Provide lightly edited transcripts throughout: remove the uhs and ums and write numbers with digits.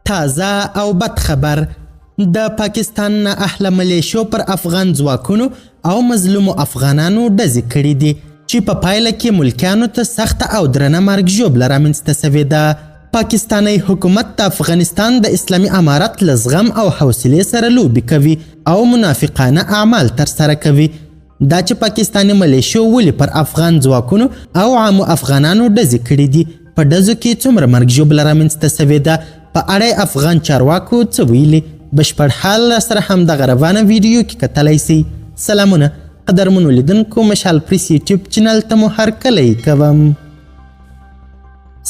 تازه او بد خبر. د پاکستان نه اهله ملیشو پر افغان ځواکونو او مظلومو افغانانو ډزې کړي دي چې په پایله کې ملکیانو ته سخته او درنه مرګ ژوبله رامنځته سوې ده. پاکستانی حکومت د افغانستان د اسلامي امارت له زغم او حوصلې سره لوبې کوي او منافقانه اعمال ترسره کوي. دا چې پاکستانی ملیشو ولې پر افغان ځواکونو او عامو افغانانو ډزې کړي دي، په ډزو کې څومره مرګ ژوبله رامنځته سوې ده، په اړه افغان چارواکو څه ویلي، بشپړ حال سره همدغه روانه ویډیو کې کتلی سئ. سلامونه قدرمنو لیدونکو، مشال پریس یوټیوب چینل ته مو هرکلی کوم.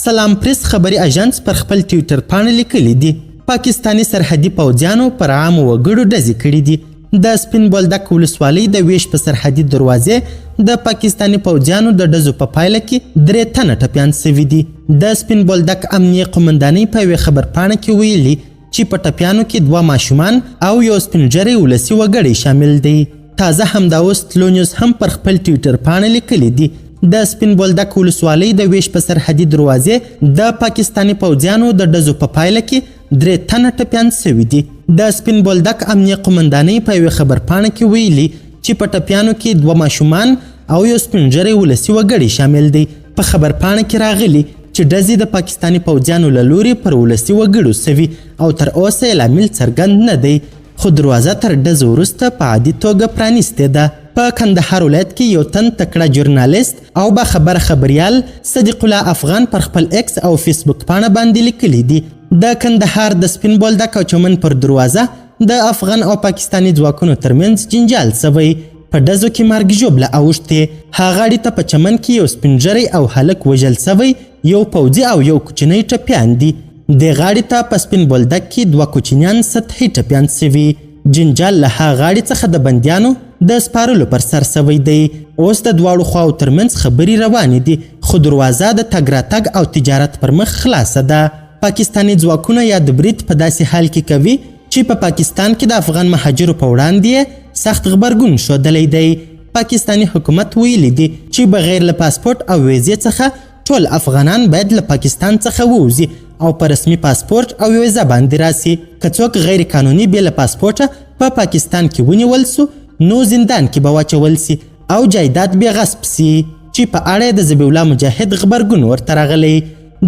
سلام پریس خبري اژانس پر خپل ټویټر پاڼه لیکلی دي پاکستانی سرحدي پوځیانو پر عامو وګړو ډزې کړي دي. د سپین بولدک ولسوالۍ د ویش په سرحدي دروازې د پاکستانی پوځیانو د ډزو په پایله کې 3 تنه ټپیان سوي دي. د سپین بولدک امنیه قومندانۍ په یوې خبرپاڼه کې ویلي چې په ټپیانو کې 2 ماشومان او یو سپینږیری ولسي وګړی شامل دی. تازه همدا اوس تلو نیوز هم پر خپل ټویټر پاڼه لیکلی دي د سپین بولدک ولسوالۍ د ویش په سرحدي دروازې د پاکستانی پوځیانو د ډزو په پایله کې 3 تنه ټپیان سوي دي. د سپین بولدک امنیه قومندانۍ په یوې خبرپاڼه کې ویلي چې په ټپیانو کې 2 ماشومان او یو سپینږیری ولسي وګړی شامل دی. په خبرپاڼه کې راغلي چې ډزې د پاکستانی پوځیانو له لورې پر ولسي وګړو سوي او تر اوسه یې لامل څرګند نه دی، خو دروازه تر ډزو وروسته په عادي توګه پرانیستې ده. په کندهار ولایت کې یو تن تکړه ژورنالیست او باخبره خبریال صدیق الله افغان پر خپل ایکس او فیسبوک پاڼه باندې لیکلی دي د کندهار د سپین بولدک او چمن پر دروازه د افغان او پاکستانی ځواکونو ترمنځ جنجال سوی. په ډزو کې مرګ ژوبله اوښتې. هغه غاړې ته په چمن کې یو سپینږیری او هلک وژل سوی، یو پوځي او یو کوچنی ټپیان دي. د غاړې ته په سپین بولدک کې 2 کوچنیان سطحي ټپیان سوي. جنجال له هغه غاړې څخه د بندیانو د سپارلو پر سر سوی دی. اوس د دواړو خواو ترمنځ خبرې روانې دي، خو دروازه د تګ راتګ او تجارت پر مخ خلاصه ده. پاکستانی ځواکونه یا د برید په داسې حال کې کوي چې په پاکستان کې د افغان مهاجرو په وړاندې سخت غبرګون ښودلی دی. پاکستانی حکومت ویلی دی چې بغیر له پاسپورت او ویزې څخه ټول افغانان باید له پاکستان څخه ووځي او په رسمي پاسپورت او ویزه باندې راسي. که څوک غیر قانوني بې له پاسپورټه په پاکستان کې ونیول سو نو زندان کې به واچول سي او جایداد بې غصب سي، چې په اړه د ذبیح الله مجاهد غبرګون ورته راغلی.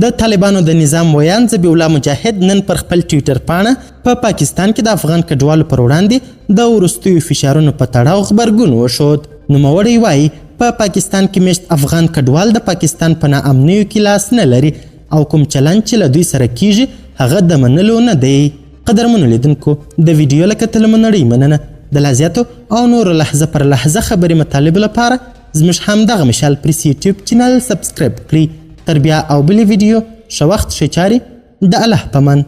د طالبانو د نظام ویان ذبیح الله مجاهد نن پر خپل ټویټر پاڼه په پاکستان کې د افغان کډوالو پر وړاندې د وروستیو فشارونو په تړاو غبرګون وښود. نوموړی وایي په پاکستان کې میشت افغان کډوال د پاکستان په ناامنیو کې لاس نه لري او کوم چلند چې له دوی سره کیږي هغه د منلو نه دی. قدرمنو لیدونکو، د ویډیو له کتلو مو نړۍ مننه. د لا زیاتو او نورو لحظه پر لحظه خبري مطالبو لپاره زموږ همدغه مشال پریس یوټیوب چینل سبسکرایب کړئ. تر بیا او بلې ویډیو ښه وخت ښه چارې، د الله په امان.